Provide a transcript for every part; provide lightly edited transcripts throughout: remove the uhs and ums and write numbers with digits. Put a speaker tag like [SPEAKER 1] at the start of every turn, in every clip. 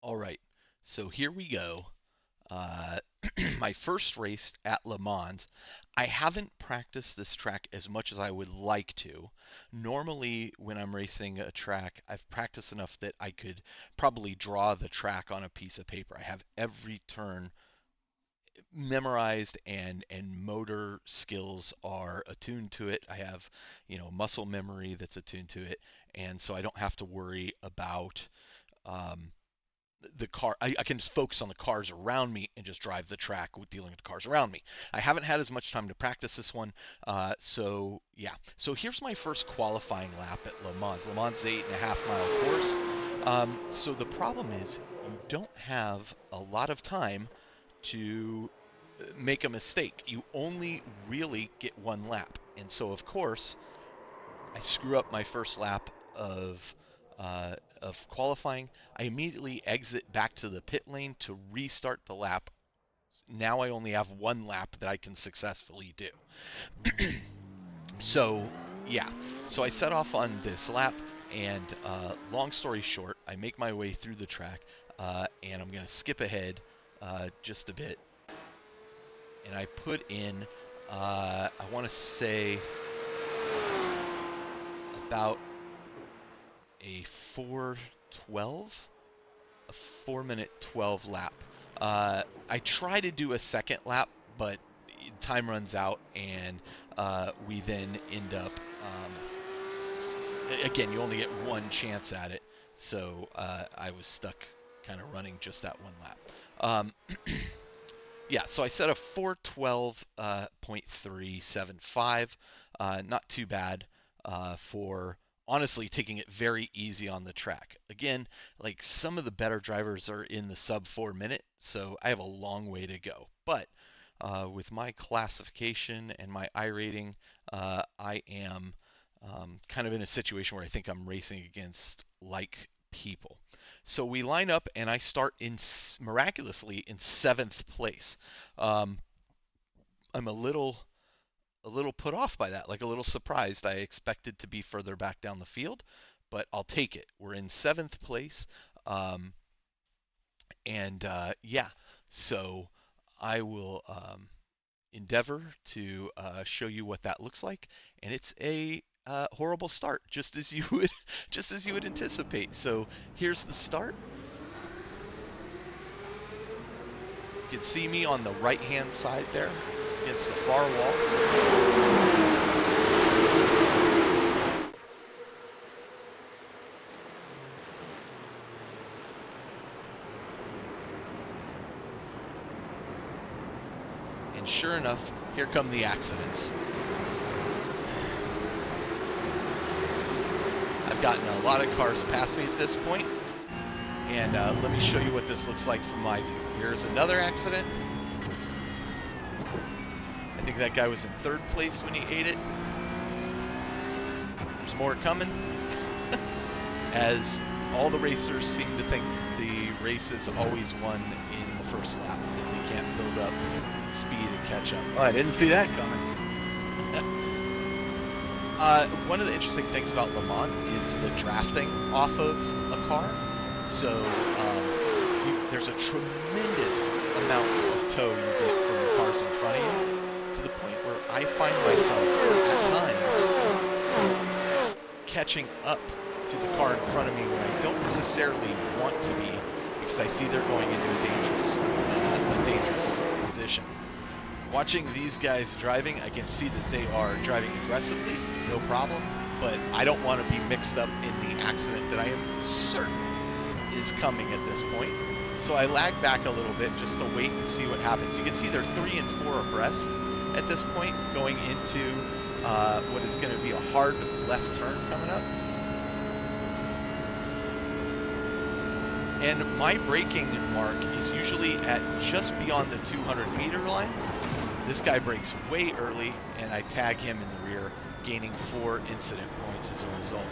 [SPEAKER 1] All right, so here we go. Uh, my first race at Le Mans. I haven't practiced this track as much as I would like to. Normally, when I'm racing a track, I've practiced enough that I could probably draw the track on a piece of paper. I have every turn memorized and motor skills are attuned to it. I have, muscle memory that's attuned to it, and so I don't have to worry about um, the car. I can just focus on the cars around me and just drive the track with dealing with the cars around me. I haven't had as much time to practice this one, so yeah. So here's my first qualifying lap at Le Mans. Le Mans is an 8.5 mile course. So the problem is you don't have a lot of time to make a mistake. You only really get one lap, and so of course I screw up my first lap of qualifying. I immediately exit back to the pit lane to restart the lap. Now I only have one lap that I can successfully do. So yeah, so I set off on this lap, and long story short, I make my way through the track, and I'm gonna skip ahead just a bit, and I put in, I want to say about a 4:12, a 4-minute 12 lap. I try to do a second lap, but time runs out, and we then end up. Again, you only get one chance at it, so I was stuck kind of running just that one lap. Um, yeah, so I set a 412.375. Not too bad for honestly taking it very easy on the track. Again, like some of the better drivers are in the sub 4 minute, so I have a long way to go. But with my classification and my I rating, I am kind of in a situation where I think I'm racing against like people. So we line up, and I start in miraculously in seventh place. Um, I'm a little put off by that, like a little surprised. I expected to be further back down the field, but I'll take it. We're in seventh place, um, and yeah, so I will endeavor to show you what that looks like, and it's a horrible start, just as you would, just as you would anticipate. So here's the start. You can see me on the right-hand side there against the far wall. And sure enough, here come the accidents. I've gotten a lot of cars past me at this point, and let me show you what this looks like from my view. Here's another accident. I think that guy was in third place when he ate it. There's more coming, as all the racers seem to think the race is always won in the first lap, that they can't build up speed and catch up.
[SPEAKER 2] Oh, I didn't see that coming.
[SPEAKER 1] One of the interesting things about Le Mans is the drafting off of a car. So there's a tremendous amount of tow you get from the cars in front of you, to the point where I find myself at times catching up to the car in front of me when I don't necessarily want to be, because I see they're going into a dangerous position. Watching these guys driving, I can see that they are driving aggressively, no problem, but I don't want to be mixed up in the accident that I am certain is coming at this point. So I lag back a little bit just to wait and see what happens. You can see they're 3 and 4 abreast at this point, going into what is going to be a hard left turn coming up. And my braking mark is usually at just beyond the 200-meter line. This guy brakes way early, and I tag him in the rear, gaining 4 incident points as a result.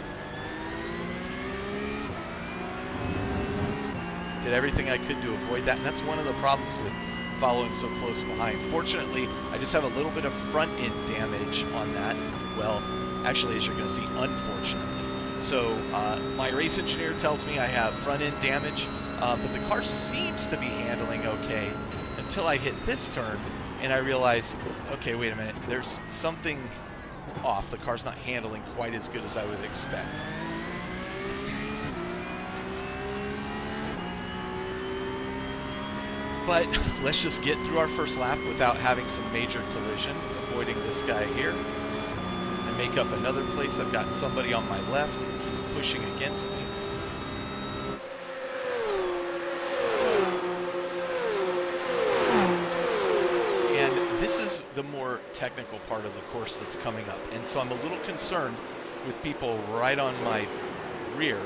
[SPEAKER 1] Did everything I could to avoid that, and that's one of the problems with following so close behind. Fortunately, I just have a little bit of front end damage on that. Well, actually, as you're going to see, unfortunately. So my race engineer tells me I have front end damage, but the car seems to be handling okay until I hit this turn and I realize, okay, wait a minute, there's something off. The car's not handling quite as good as I would expect. But let's just get through our first lap without having some major collision, avoiding this guy here. I make up another place. I've got somebody on my left. He's pushing against me. And this is the more technical part of the course that's coming up. And so I'm a little concerned with people right on my rear,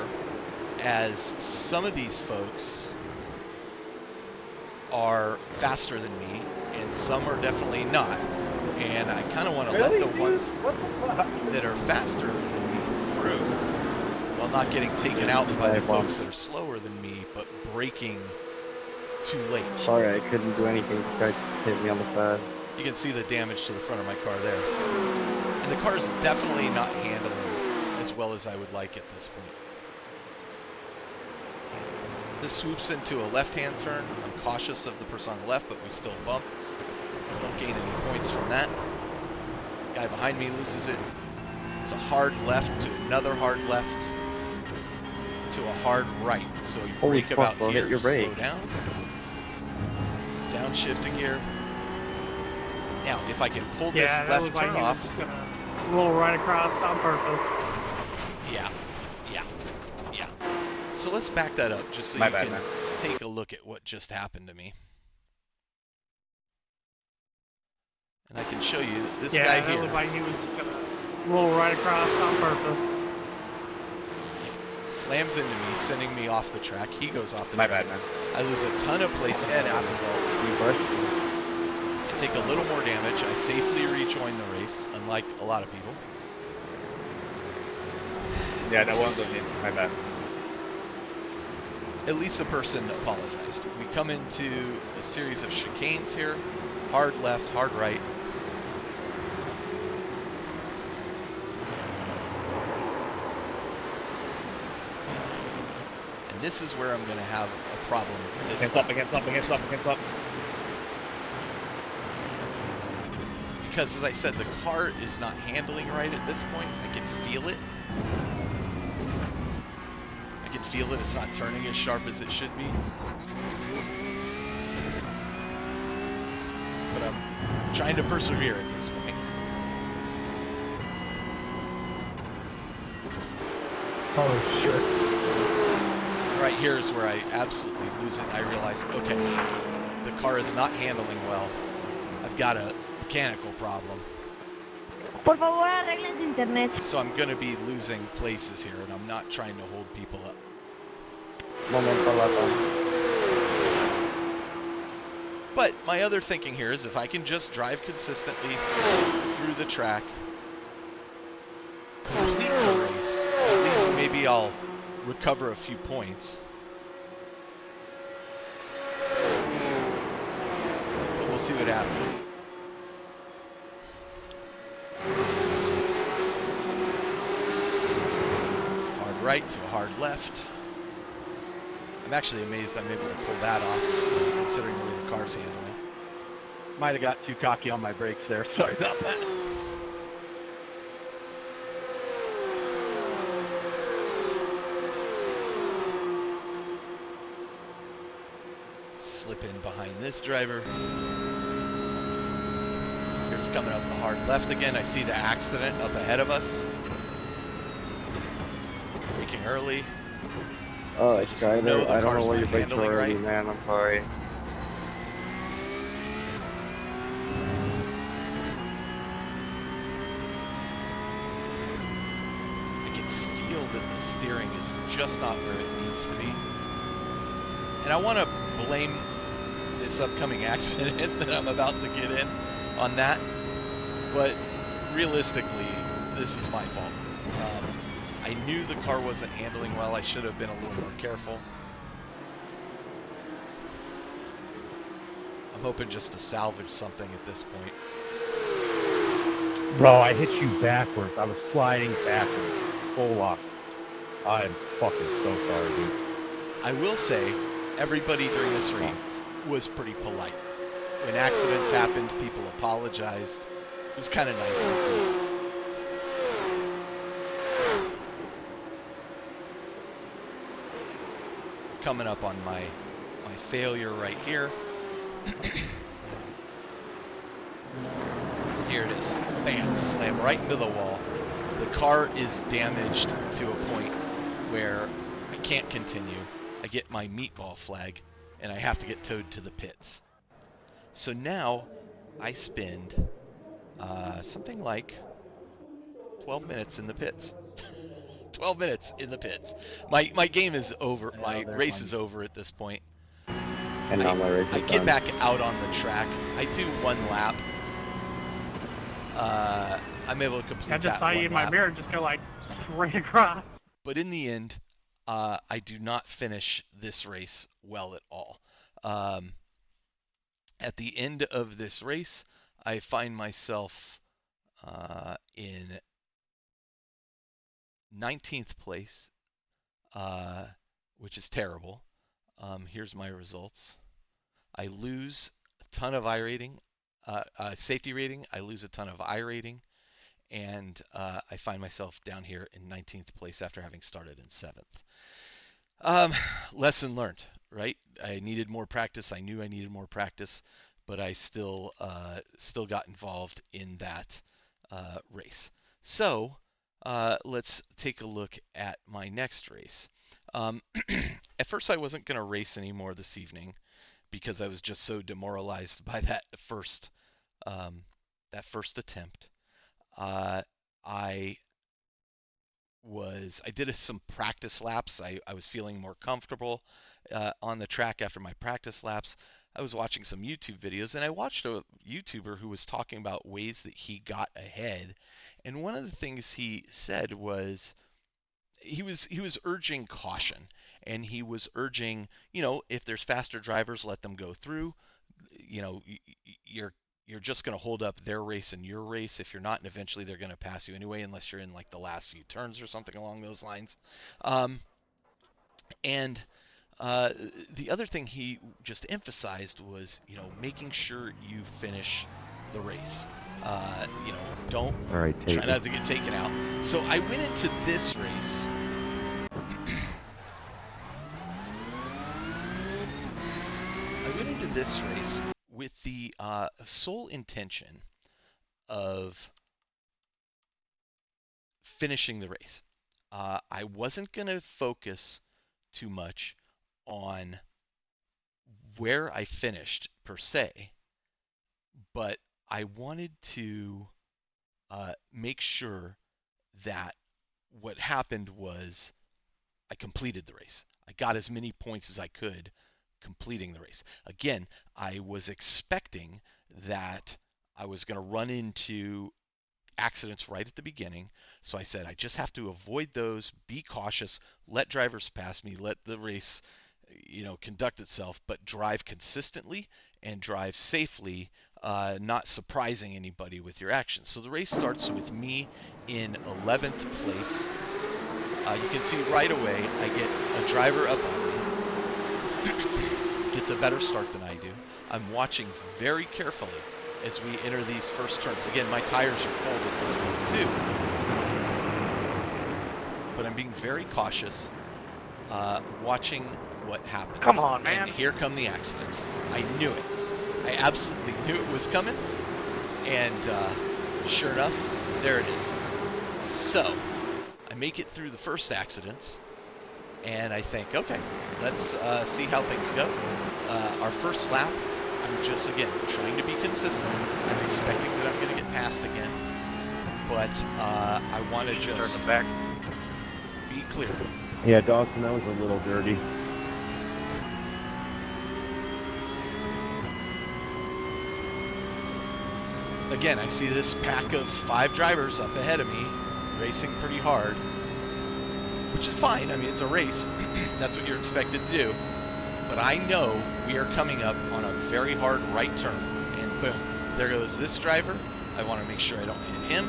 [SPEAKER 1] as some of these folks are faster than me and some are definitely not. And I kind of want to let the ones that are faster than me through while not getting taken out by the folks that are slower than me, but braking too late.
[SPEAKER 2] Sorry, I couldn't do anything. The guy hit me on the side.
[SPEAKER 1] You can see the damage to the front of my car there. And the car is definitely not handling as well as I would like at this point. This swoops into a left-hand turn. I'm cautious of the person on the left, but we still bump. Don't gain any points from that. Guy behind me loses it. It's a hard left to another hard left to a hard right. So you brake about here, slow down. Downshift a gear. Now, if I can pull this left turn off.
[SPEAKER 3] Roll right across on purpose.
[SPEAKER 1] Yeah. So let's back that up just so you can take a look at what just happened to me. And I can show you this guy here.
[SPEAKER 3] Yeah, that looked like he was gonna roll right across on purpose.
[SPEAKER 1] Slams into me, sending me off the track. He goes off the track.
[SPEAKER 2] My bad, man.
[SPEAKER 1] I lose a ton of places as a result. I take a little more damage. I safely rejoin the race, unlike a lot of people.
[SPEAKER 2] Yeah, that wasn't me. My bad.
[SPEAKER 1] At least the person apologized. We come into a series of chicanes here. Hard left, hard right. And this is where I'm going to have a problem.
[SPEAKER 2] Against up.
[SPEAKER 1] Because as I said, the car is not handling right at this point. I can feel it. It's not turning as sharp as it should be. But I'm trying to persevere at this point.
[SPEAKER 2] Oh, shit.
[SPEAKER 1] Right here is where I absolutely lose it. And I realize, okay, the car is not handling well. I've got a mechanical problem.
[SPEAKER 4] Por favor, arreglen tu internet.
[SPEAKER 1] So I'm going to be losing places here, and I'm not trying to hold people up. But my other thinking here is if I can just drive consistently through the track, complete the race, at least maybe I'll recover a few points. But we'll see what happens. Hard right to a hard left. I'm actually amazed I'm able to pull that off, considering the way the car's handling.
[SPEAKER 2] Might have got too cocky on my brakes there. Sorry about that.
[SPEAKER 1] Slip in behind this driver. Here's coming up the hard left again. I see the accident up ahead of us. Braking early.
[SPEAKER 2] Oh,
[SPEAKER 1] I
[SPEAKER 2] Skyler, I don't know why your brakes are early, man. I'm sorry.
[SPEAKER 1] I can feel that the steering is just not where it needs to be. And I want to blame this upcoming accident that I'm about to get in on that. But realistically, this is my fault. I knew the car wasn't handling well. I should have been a little more careful. I'm hoping just to salvage something at this point.
[SPEAKER 2] Bro, I hit you backwards. I was sliding backwards. Full off. I'm fucking so sorry, dude.
[SPEAKER 1] I will say, everybody during this race was pretty polite. When accidents happened, people apologized. It was kind of nice to see. Coming up on my failure right here. Here it is. Bam, slam right into the wall. The car is damaged to a point where I can't continue. I get my meatball flag, and I have to get towed to the pits. So now I spend something like 12 minutes in the pits. 12 minutes in the pits. My game is over. My race is over at this point.
[SPEAKER 5] And now my race
[SPEAKER 1] I
[SPEAKER 5] is
[SPEAKER 1] get
[SPEAKER 5] done.
[SPEAKER 1] back out on the track. I do one lap. I'm able to complete
[SPEAKER 3] I just
[SPEAKER 1] that
[SPEAKER 3] saw you
[SPEAKER 1] one
[SPEAKER 3] in my
[SPEAKER 1] lap.
[SPEAKER 3] mirror just go like straight across.
[SPEAKER 1] But in the end, I do not finish this race well at all. At the end of this race, I find myself in 19th place, which is terrible. Here's my results. I lose a ton of safety rating. I lose a ton of I rating, and I find myself down here in 19th place after having started in 7th. Lesson learned, right? I needed more practice. I knew I needed more practice, but I still got involved in that race. So let's take a look at my next race. At first, I wasn't going to race anymore this evening because I was just so demoralized by that first attempt. I did some practice laps. I was feeling more comfortable on the track after my practice laps. I was watching some YouTube videos, and I watched a YouTuber who was talking about ways that he got ahead. And one of the things he said was he was urging caution, and he was urging, if there's faster drivers, let them go through. You're just going to hold up their race and your race. If you're not, and eventually they're going to pass you anyway, unless you're in like the last few turns or something along those lines. And the other thing he just emphasized was, making sure you finish the race. Don't
[SPEAKER 5] All right,
[SPEAKER 1] try
[SPEAKER 5] take
[SPEAKER 1] not to get taken out. So I went into this race. With the sole intention of finishing the race. I wasn't going to focus too much on where I finished per se, but I wanted to make sure that what happened was I completed the race. I got as many points as I could completing the race. Again, I was expecting that I was going to run into accidents right at the beginning. So I said, I just have to avoid those, be cautious, let drivers pass me, let the race, conduct itself, but drive consistently and drive safely, not surprising anybody with your actions. So the race starts with me in 11th place. You can see right away, I get a driver up on me. Gets a better start than I do. I'm watching very carefully as we enter these first turns. Again, my tires are cold at this point too. But I'm being very cautious, watching what happens.
[SPEAKER 3] Come on, man.
[SPEAKER 1] And here come the accidents. I knew it. I absolutely knew it was coming. And sure enough, there it is. So I make it through the first accidents. And I think, okay, let's see how things go. Our first lap, I'm just, again, trying to be consistent. I'm expecting that I'm going to get passed again. But I want to just be clear.
[SPEAKER 5] Yeah, Dawson, that was a little dirty.
[SPEAKER 1] Again, I see this pack of 5 drivers up ahead of me, racing pretty hard. Which is fine. I mean, it's a race. That's what you're expected to do. But I know we are coming up on a very hard right turn. And boom, there goes this driver. I want to make sure I don't hit him.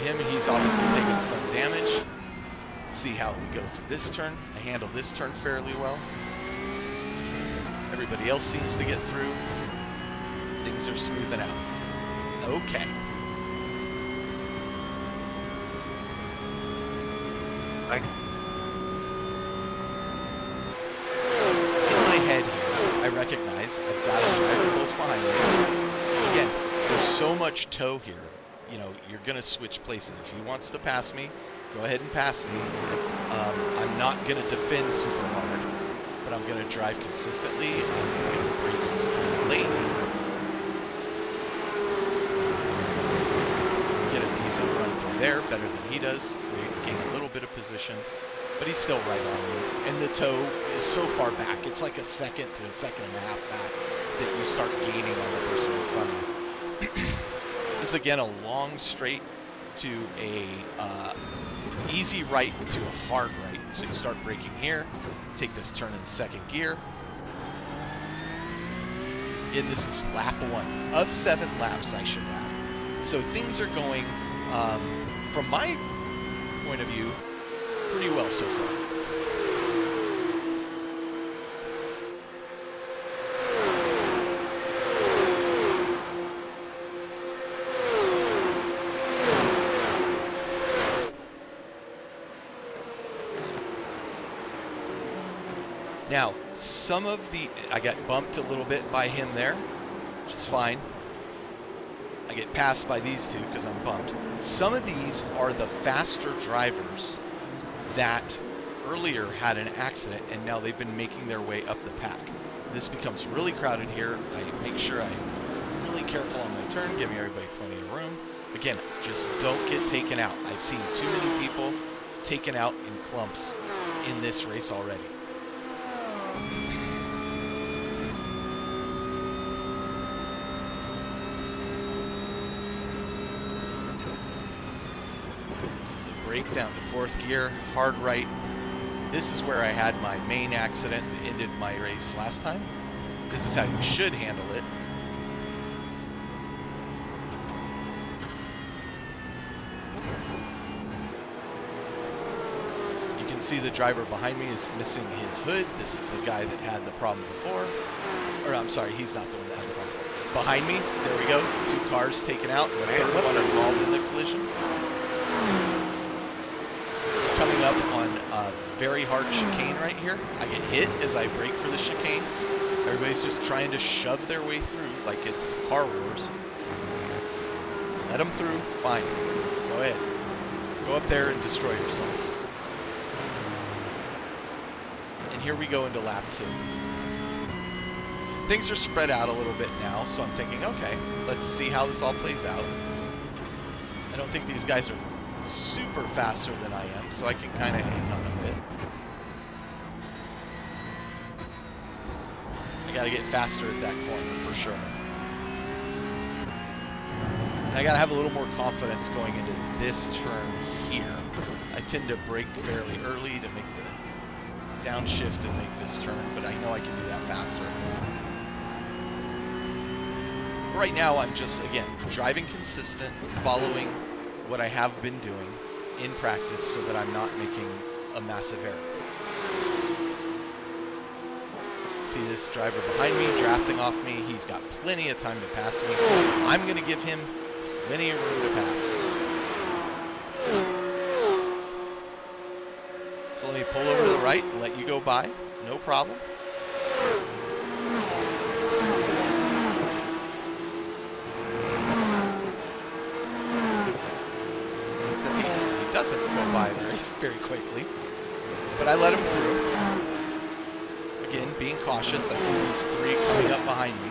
[SPEAKER 1] him, he's obviously taken some damage. See how we go through this turn. I handle this turn fairly well. Everybody else seems to get through. Things are smoothing out. Okay. In my head here, I recognize I've got a driver close behind me. Again, there's so much toe here. You know, you're going to switch places. If he wants to pass me, go ahead and pass me. I'm not going to defend super hard, but I'm going to drive consistently. I'm going to brake late. Get a decent run through there, better than he does. We gain a little bit of position, but he's still right on me. And the toe is so far back. It's like a second to a second and a half back that you start gaining on the person in front of you. This is again a long straight to a easy right to a hard right. So you start braking here, take this turn in second gear. And this is lap 1 of 7 laps, I should add. So things are going, from my point of view, pretty well so far. Now, some of I got bumped a little bit by him there, which is fine. I get passed by these two because I'm bumped. Some of these are the faster drivers that earlier had an accident and now they've been making their way up the pack. This becomes really crowded here. I make sure I'm really careful on my turn, giving everybody plenty of room. Again, just don't get taken out. I've seen too many people taken out in clumps in this race already. This is a break down to fourth gear, hard right. This is where I had my main accident that ended my race last time. This is how you should handle it. You can see the driver behind me is missing his hood. This is the guy that had the problem before. Or I'm sorry, he's not the one that had the problem before. Behind me, there we go. 2 cars taken out. The third one involved in the collision. Coming up on a very hard chicane right here. I get hit as I brake for the chicane. Everybody's just trying to shove their way through like it's Car Wars. Let them through. Fine. Go ahead. Go up there and destroy yourself. And here we go into lap 2. Things are spread out a little bit now, so I'm thinking, okay, let's see how this all plays out. I don't think these guys are super faster than I am, so I can kind of hang on a bit. I gotta get faster at that corner for sure. And I gotta have a little more confidence going into this turn here. I tend to brake fairly early to make the downshift and make this turn, but I know I can do that faster. Right now I'm just, again, driving consistent, following what I have been doing in practice so that I'm not making a massive error. See this driver behind me drafting off me. He's got plenty of time to pass me. I'm going to give him plenty of room to pass. So let me pull over to the right and let you go by. No problem. Doesn't go by very quickly, but I let him through. Again, being cautious. I see these 3 coming up behind me.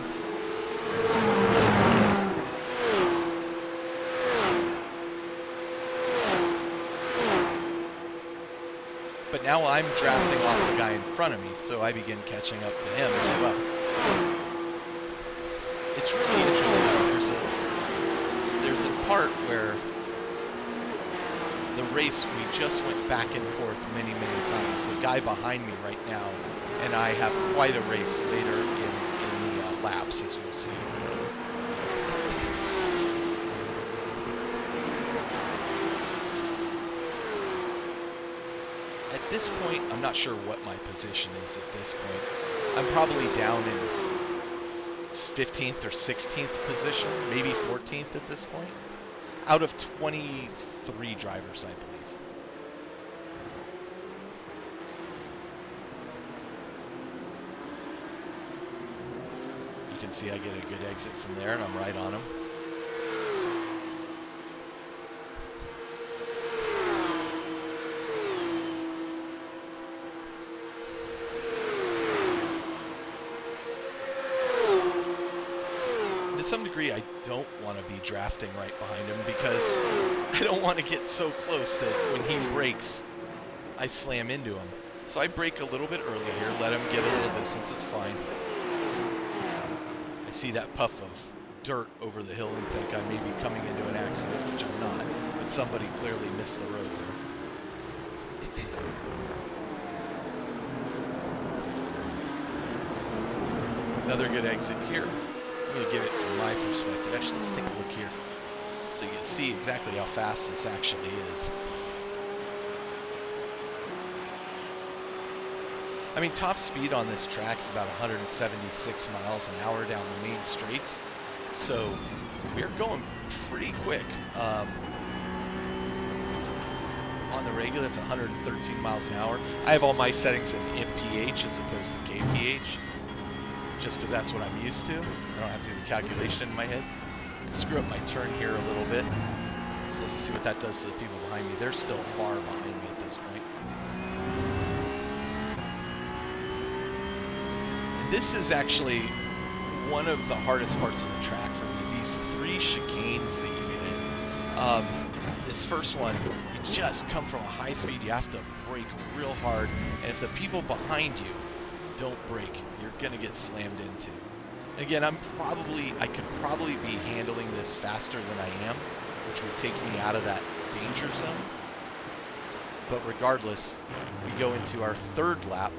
[SPEAKER 1] But now I'm drafting off the guy in front of me, so I begin catching up to him as well. It's really interesting. There's a part where the race, we just went back and forth many times. The guy behind me right now and I have quite a race later in the laps, as you'll see. at this point, I'm not sure what my position is at this point. I'm probably down in 15th or 16th position, maybe 14th at this point, out of 23 drivers, I believe. You can see I get a good exit from there, and I'm right on him. To some degree, I don't want to be drafting right behind him because I don't want to get so close that when he brakes, I slam into him. So I brake a little bit early here, let him get a little distance, it's fine. I see that puff of dirt over the hill and think I may be coming into an accident, which I'm not, but somebody clearly missed the road there. Another good exit here. I'm going to give it from my perspective. Actually, let's take a look here so you can see exactly how fast this actually is. I mean, top speed on this track is about 176 miles an hour down the main straights, so we're going pretty quick. On the regular, it's 113 miles an hour. I have all my settings in mph as opposed to kph, just because that's what I'm used to. I don't have to do the calculation in my head. I screw up my turn here a little bit. So let's see what that does to the people behind me. They're still far behind me at this point. And this is actually one of the hardest parts of the track for me. These 3 chicanes that you get in. This first one, you just come from a high speed. You have to brake real hard. And if the people behind you don't brake, you're gonna get slammed into. Again, I could probably be handling this faster than I am, which would take me out of that danger zone. But regardless, we go into our 3rd lap,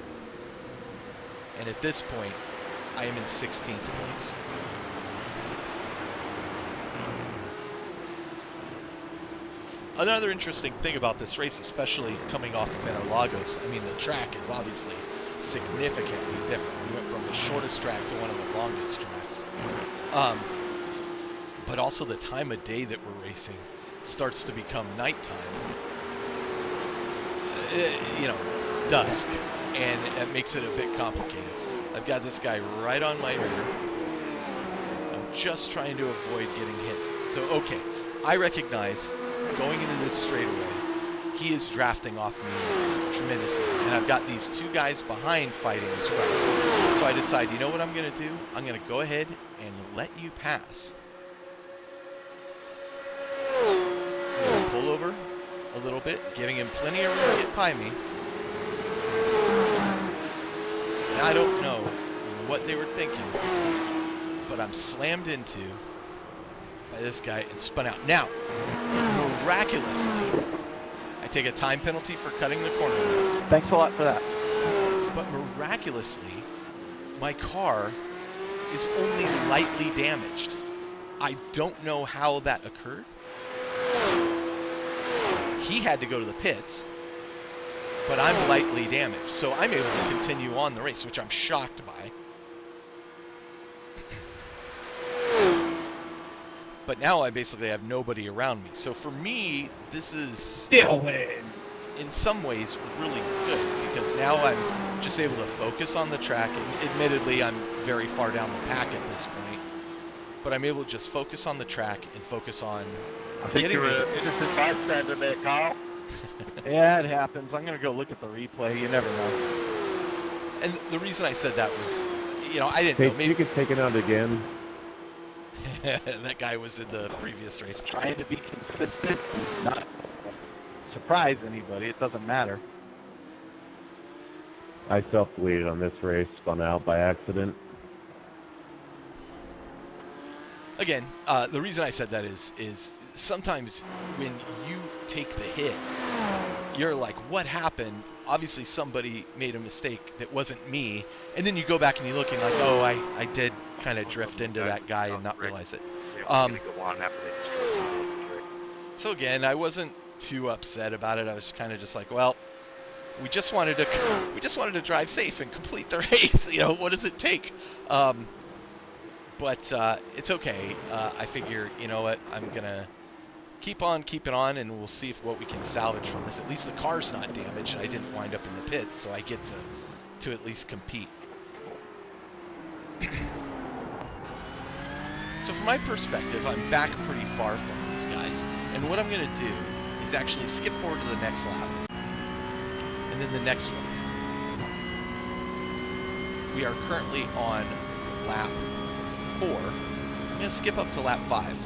[SPEAKER 1] and at this point, I am in 16th place. Another interesting thing about this race, especially coming off of Interlagos, I mean, the track is obviously significantly different. We went from the shortest track to one of the longest tracks. But also the time of day that we're racing starts to become nighttime. Dusk, and it makes it a bit complicated. I've got this guy right on my rear. I'm just trying to avoid getting hit. So, okay, I recognize going into this straightaway, he is drafting off me tremendously, and I've got these 2 guys behind fighting as well. So I decide, you know what I'm going to do? I'm going to go ahead and let you pass. I'm going to pull over a little bit, giving him plenty of room to get by me. And I don't know what they were thinking, but I'm slammed into by this guy and spun out. Now, miraculously, I take a time penalty for cutting the corner.
[SPEAKER 2] Thanks a lot for that.
[SPEAKER 1] But miraculously, my car is only lightly damaged. I don't know how that occurred. He had to go to the pits, but I'm lightly damaged. So I'm able to continue on the race, which I'm shocked by. But now I basically have nobody around me. So for me, this is
[SPEAKER 2] Still win.
[SPEAKER 1] in some ways really good, because now I'm just able to focus on the track. And admittedly, I'm very far down the pack at this point, but I'm able to just focus on the track and focus on getting the...
[SPEAKER 2] innocent bystander there, Carl. Yeah, it happens. I'm going to go look at the replay. You never know.
[SPEAKER 1] And the reason I said that was, I didn't know.
[SPEAKER 5] Maybe you could take it out again.
[SPEAKER 1] That guy was in the previous race.
[SPEAKER 2] Trying to be consistent, not surprise anybody. It doesn't matter.
[SPEAKER 5] I self-bleeded on this race, spun out by accident.
[SPEAKER 1] Again, the reason I said that is sometimes when you take the hit, you're like, what happened? Obviously somebody made a mistake that wasn't me, and then you go back and you look and like, oh, I did kind of drift into that guy and not realize it.
[SPEAKER 2] So
[SPEAKER 1] again, I wasn't too upset about it. I was kind of just like, well, we just wanted to drive safe and complete the race. What does it take? But it's okay. I figure, you know what, I'm gonna keep on keeping on, and we'll see what we can salvage from this. At least the car's not damaged. I didn't wind up in the pits, so I get to at least compete. So from my perspective, I'm back pretty far from these guys, and what I'm going to do is actually skip forward to the next lap, and then the next one. We are currently on lap 4. I'm going to skip up to lap 5.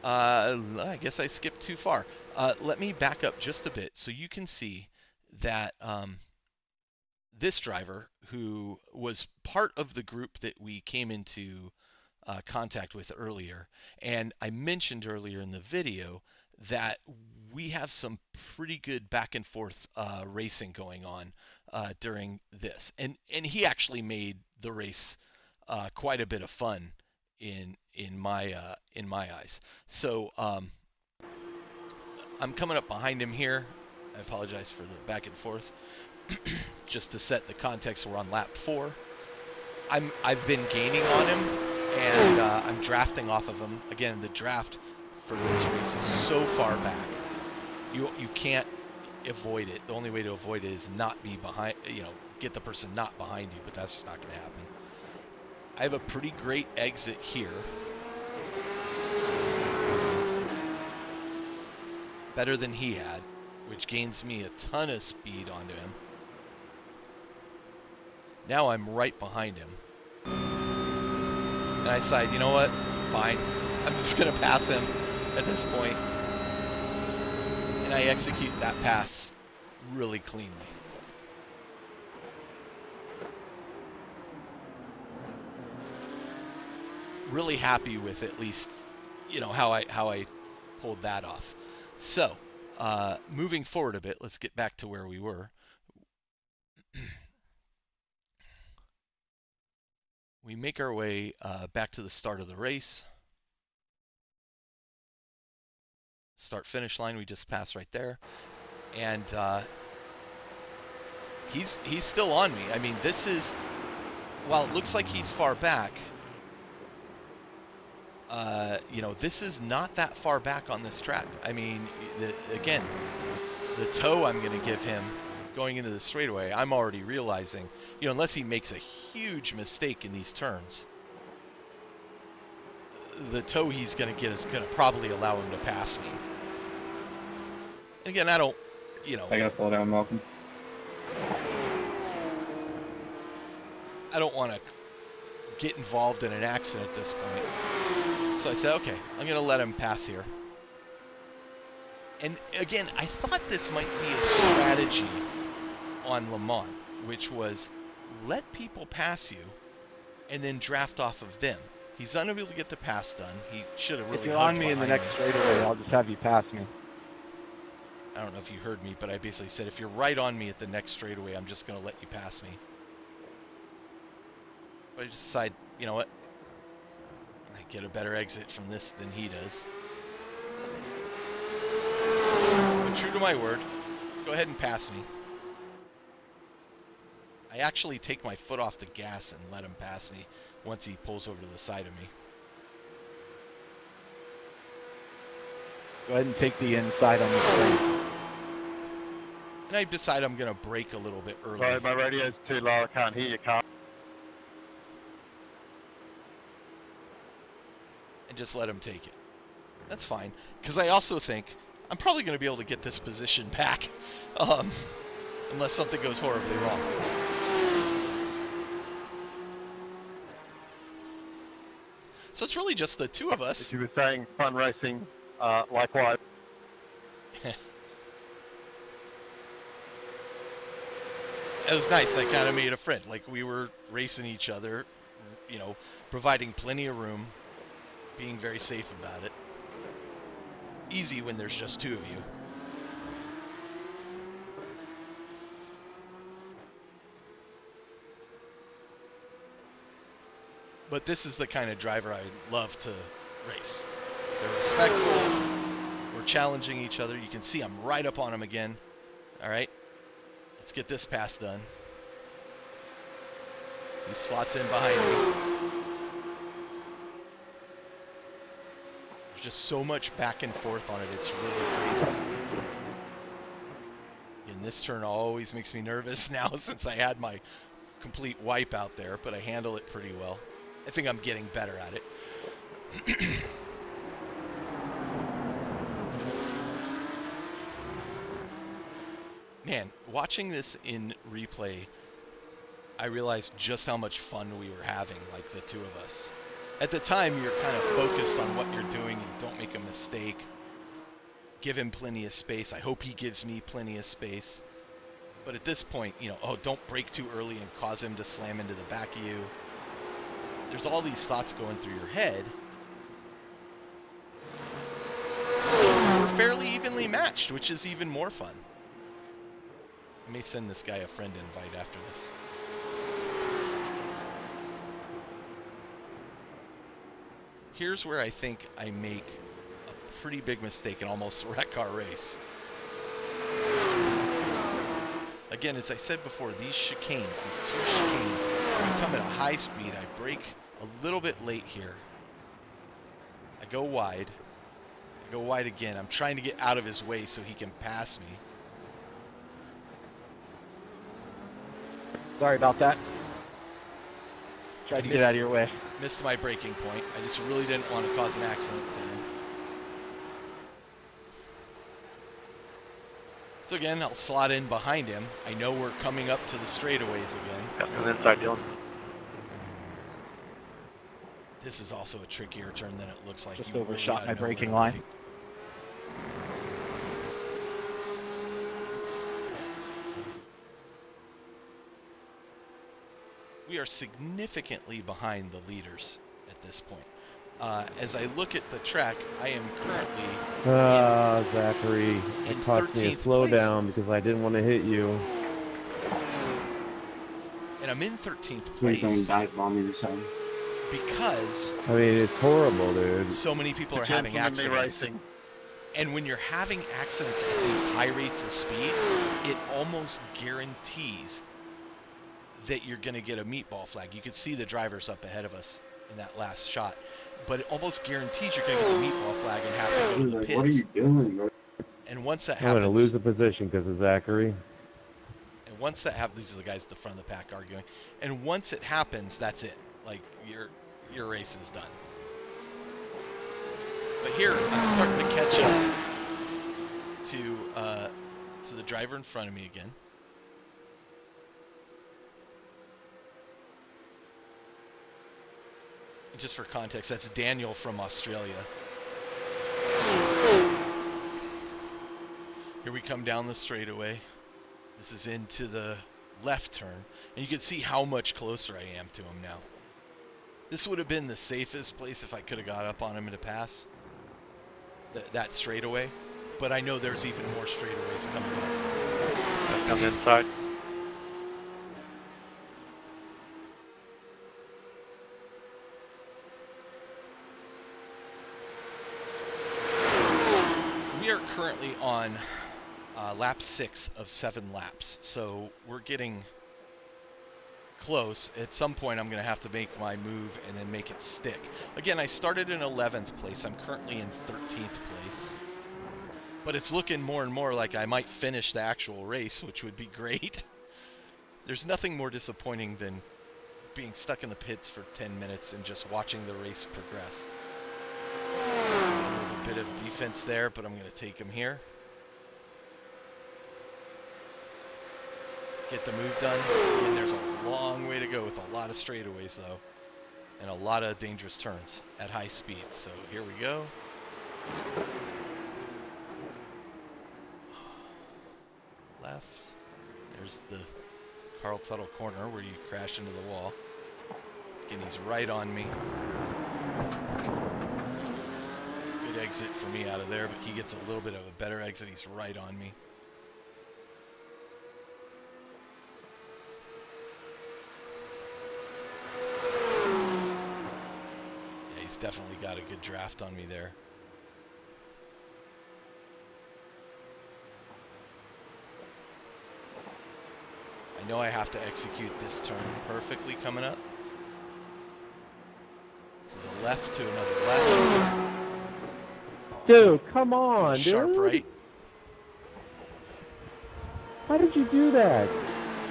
[SPEAKER 1] I guess I skipped too far. Let me back up just a bit so you can see that this driver, who was part of the group that we came into contact with earlier, and I mentioned earlier in the video that we have some pretty good back and forth racing going on during this, and he actually made the race quite a bit of fun in my eyes. So I'm coming up behind him here. I apologize for the back and forth. Just to set the context, we're on lap 4. I've been gaining on him, and I'm drafting off of him. Again, the draft for this race is so far back. You can't avoid it. The only way to avoid it is not be behind. Get the person not behind you, but that's just not going to happen. I have a pretty great exit here. Better than he had, which gains me a ton of speed onto him. Now I'm right behind him. And I decide, you know what? Fine. I'm just going to pass him at this point. And I execute that pass really cleanly. Really happy with at least, how I pulled that off. So, moving forward a bit, let's get back to where we were. We make our way back to the start of the race. Start finish line, we just passed right there. And he's still on me. I mean, this is, while it looks like he's far back, this is not that far back on this track. I mean, again, the toe I'm going to give him going into the straightaway, I'm already realizing, unless he makes a huge mistake in these turns, the toe he's going to get is going to probably allow him to pass me. And again, I don't,
[SPEAKER 6] I gotta slow down, Malcolm.
[SPEAKER 1] I don't want to get involved in an accident at this point. So I said, okay, I'm going to let him pass here. And again, I thought this might be a strategy on Le Mans, which was let people pass you and then draft off of them. He's unable to get the pass done. He should have really.
[SPEAKER 2] If you're on me in the next straightaway, I'll just have you pass me.
[SPEAKER 1] I don't know if you heard me, but I basically said, if you're right on me at the next straightaway, I'm just going to let you pass me. But I just decide, you know what? I get a better exit from this than he does. But true to my word, go ahead and pass me. I actually take my foot off the gas and let him pass me once he pulls over to the side of me.
[SPEAKER 2] Go ahead and take the inside on the straight.
[SPEAKER 1] And I decide I'm going to brake a little bit early.
[SPEAKER 2] Sorry, my radio's too low. I can't hear you, Carl.
[SPEAKER 1] And just let him take it. That's fine. Because I also think I'm probably going to be able to get this position back. Unless something goes horribly wrong. So it's really just the two of us.
[SPEAKER 2] As you were saying, fun racing, likewise.
[SPEAKER 1] It was nice. I kind of made a friend. Like, we were racing each other, providing plenty of room, being very safe about it. Easy when there's just two of you. But this is the kind of driver I love to race. There was respectful. We're challenging each other. You can see I'm right up on him again. All right, let's get this pass done. He slots in behind me. There's just so much back and forth on it. It's really crazy. And this turn always makes me nervous now since I had my complete wipe out there, but I handle it pretty well. I think I'm getting better at it. Man, watching this in replay, I realized just how much fun we were having, like the two of us. At the time, you're kind of focused on what you're doing and don't make a mistake. Give him plenty of space. I hope he gives me plenty of space. But at this point, you know, oh, don't brake too early and cause him to slam into the back of you. There's all these thoughts going through your head. We're fairly evenly matched, which is even more fun. I may send this guy a friend invite after this. Here's where I think I make a pretty big mistake and almost wreck our race. Again, as I said before, these chicanes, these two chicanes, we come at a high speed. I brake a little bit late here. I go wide. I go wide again. I'm trying to get out of his way so he can pass me.
[SPEAKER 2] Sorry about that. Tried to get out of your way.
[SPEAKER 1] Missed my braking point. I just really didn't want to cause an accident to him. So again, I'll slot in behind him. I know we're coming up to the straightaways again.
[SPEAKER 6] Come inside, Dylan.
[SPEAKER 1] This is also a trickier turn than it looks like.
[SPEAKER 2] Just
[SPEAKER 1] You really
[SPEAKER 2] overshot
[SPEAKER 1] gotta
[SPEAKER 2] my
[SPEAKER 1] know where
[SPEAKER 2] braking
[SPEAKER 1] to
[SPEAKER 2] line.
[SPEAKER 1] brake. We are significantly behind the leaders at this point. As I look at the track, I am currently
[SPEAKER 5] Zachary, it
[SPEAKER 1] in
[SPEAKER 5] cost me a
[SPEAKER 1] 13th
[SPEAKER 5] slowdown
[SPEAKER 1] place.
[SPEAKER 5] because I didn't want to hit you.
[SPEAKER 1] And I'm in 13th
[SPEAKER 6] Please don't
[SPEAKER 1] place
[SPEAKER 6] dive bomb me this time.
[SPEAKER 1] because
[SPEAKER 5] I mean, it's horrible, dude.
[SPEAKER 1] so many people are having accidents. And when you're having accidents at these high rates of speed, it almost guarantees that you're going to get a meatball flag. You can see the drivers up ahead of us in that last shot. But it almost guarantees you're going to get the meatball flag and have to go to the pits.
[SPEAKER 6] What are you doing, bro?
[SPEAKER 1] And once that
[SPEAKER 5] I'm going to
[SPEAKER 1] happens,
[SPEAKER 5] lose a position because of Zachary.
[SPEAKER 1] and once that happens, these are the guys at the front of the pack arguing. And once it happens, that's it. Like your race is done. But here, I'm starting to catch up to the driver in front of me again. Just for context, that's Daniel from Australia. Here we come down the straightaway. This is into the left turn, and you can see how much closer I am to him now. This would have been the safest place if I could have got up on him to pass that straightaway, but I know there's even more straightaways coming up.
[SPEAKER 6] Come inside.
[SPEAKER 1] We are currently on lap 6 of 7 laps, so we're getting close. At some point, I'm going to have to make my move and then make it stick. Again, I started in 11th place. I'm currently in 13th place. But it's looking more and more like I might finish the actual race, which would be great. There's nothing more disappointing than being stuck in the pits for 10 minutes and just watching the race progress. A bit of defense there, but I'm going to take him here. Get the move done. And there's a long way to go with a lot of straightaways, though, and a lot of dangerous turns at high speed. So here we go. Left. There's the Carl Tuttle corner where you crash into the wall. Again, he's right on me. Good exit for me out of there, but he gets a little bit of a better exit. He's right on me. Yeah, he's definitely got a good draft on me there. know I have to execute this turn perfectly coming up. This is a left to another left.
[SPEAKER 5] Dude, come
[SPEAKER 1] To a
[SPEAKER 5] on,
[SPEAKER 1] sharp
[SPEAKER 5] dude.
[SPEAKER 1] right.
[SPEAKER 5] How did you do that,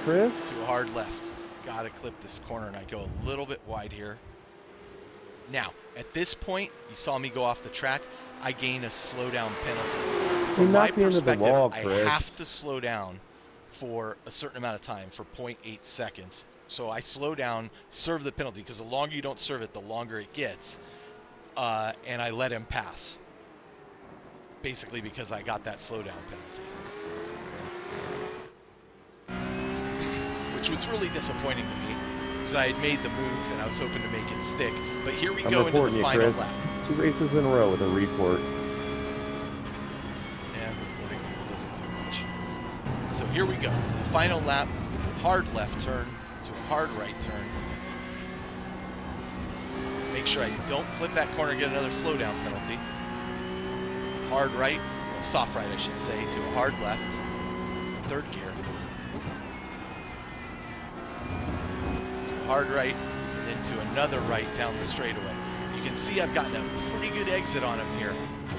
[SPEAKER 5] Chris?
[SPEAKER 1] To a hard left. Gotta clip this corner, and I go a little bit wide here. Now, at this point, you saw me go off the track. I gain a slowdown penalty.
[SPEAKER 5] You
[SPEAKER 1] From my
[SPEAKER 5] knocked me into the
[SPEAKER 1] perspective,
[SPEAKER 5] wall,
[SPEAKER 1] I
[SPEAKER 5] Chris.
[SPEAKER 1] have to slow down for a certain amount of time, for 0.8 seconds. So I slow down, serve the penalty, because the longer you don't serve it, the longer it gets. And I let him pass. Basically because I got that slowdown penalty. Which was really disappointing to me, because I had made the move and I was hoping to make it stick. But here we
[SPEAKER 5] I'm
[SPEAKER 1] go into
[SPEAKER 5] reporting
[SPEAKER 1] the
[SPEAKER 5] you,
[SPEAKER 1] final
[SPEAKER 5] Chris.
[SPEAKER 1] lap.
[SPEAKER 5] 2 races in a row with a report.
[SPEAKER 1] And reporting doesn't do much. So here we go. The final lap, hard left turn to a hard right turn. Make sure I don't clip that corner and get another slowdown penalty. Hard right, well, soft right I should say, to a hard left, third gear. To a hard right, and then to another right down the straightaway. You can see I've gotten a pretty good exit on him here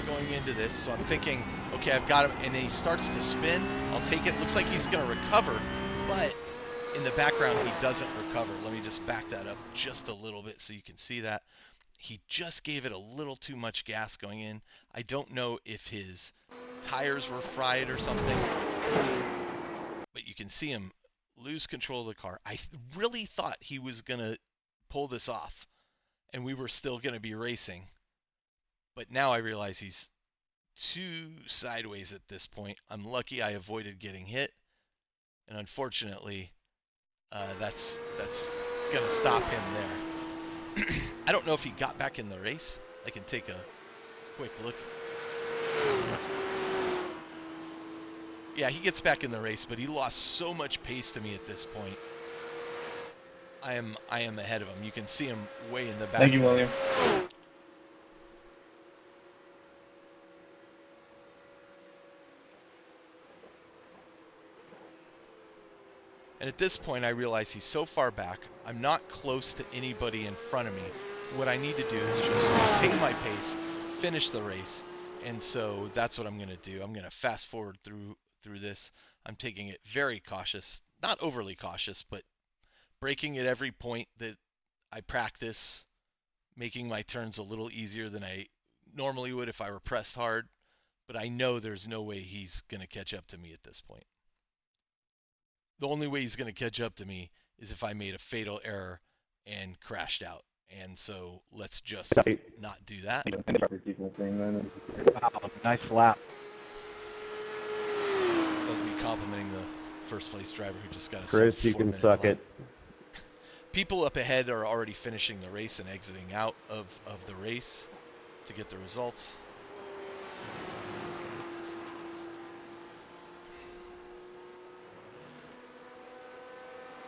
[SPEAKER 1] going into this, so I'm thinking, okay, I've got him, and then he starts to spin. I'll take it. Looks like he's going to recover, but in the background he doesn't recover. Let me just back that up just a little bit so you can see that. He just gave it a little too much gas going in. I don't know if his tires were fried or something, but you can see him lose control of the car. I really thought he was going to pull this off and we were still going to be racing. But now I realize he's too sideways at this point. I'm lucky I avoided getting hit. And unfortunately, that's going to stop him there. I don't know if he got back in the race. I can take a quick look. Yeah, he gets back in the race, but he lost so much pace to me at this point. I am ahead of him. You can see him way in the back.
[SPEAKER 2] Thank you, William.
[SPEAKER 1] And at this point, I realize he's so far back. I'm not close to anybody in front of me. What I need to do is just maintain my pace, finish the race. And so that's what I'm going to do. I'm going to fast forward through this. I'm taking it very cautious, not overly cautious, but braking at every point that I practice, making my turns a little easier than I normally would if I were pressed hard. But I know there's no way he's going to catch up to me at this point. The only way he's going to catch up to me is if I made a fatal error and crashed out. And so let's just not do that.
[SPEAKER 2] Wow, nice lap.
[SPEAKER 1] That was me complimenting the first place driver who just got a
[SPEAKER 5] Chris, you can suck it.
[SPEAKER 1] People up ahead are already finishing the race and exiting out of the race to get the results.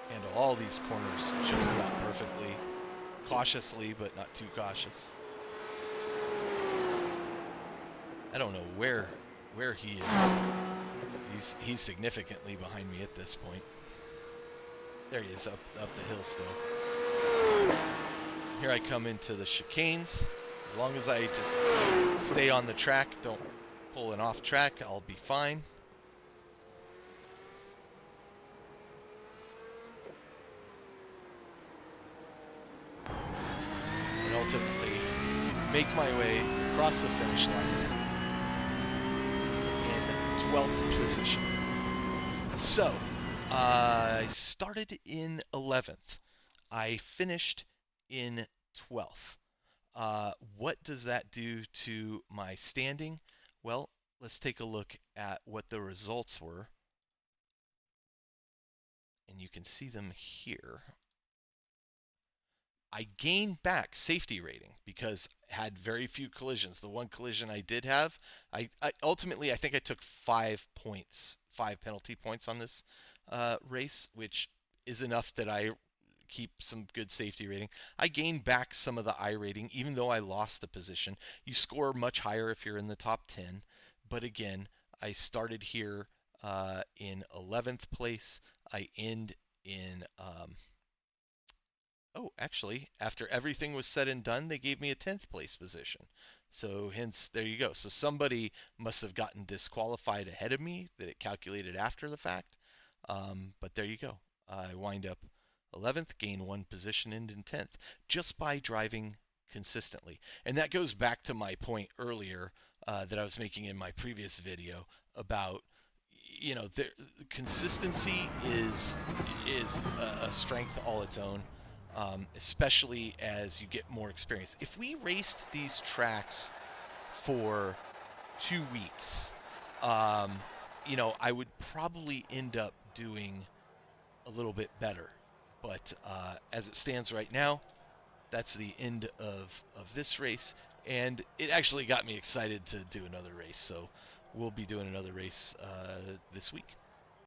[SPEAKER 1] Handle all these corners just about perfectly. Cautiously, but not too cautious. I don't know where he is. He's significantly behind me at this point. There he is, up the hill still. Here I come into the chicanes. As long as I just stay on the track, don't pull an off track, I'll be fine. And ultimately make my way across the finish line in 12th position. So, I started in 11th. I finished in 12th. What does that do to my standing? Well, let's take a look at what the results were. And you can see them here. I gained back safety rating because I had very few collisions. The one collision I did have, I ultimately, I think I took 5 penalty points on this race, which is enough that I keep some good safety rating. I gained back some of the I rating, even though I lost a position. You score much higher if you're in the top 10. But again, I started here in 11th place. I end in oh, actually, after everything was said and done, they gave me a 10th place position. So hence, there you go. So somebody must have gotten disqualified ahead of me that it calculated after the fact. But there you go. I wind up 11th, gain one position in 10th just by driving consistently. And that goes back to my point earlier that I was making in my previous video about, you know, consistency is a strength all its own, especially as you get more experience. If we raced these tracks for 2 weeks, um, you know, I would probably end up doing a little bit better. But as it stands right now, that's the end of this race, and it actually got me excited to do another race. So we'll be doing another race this week.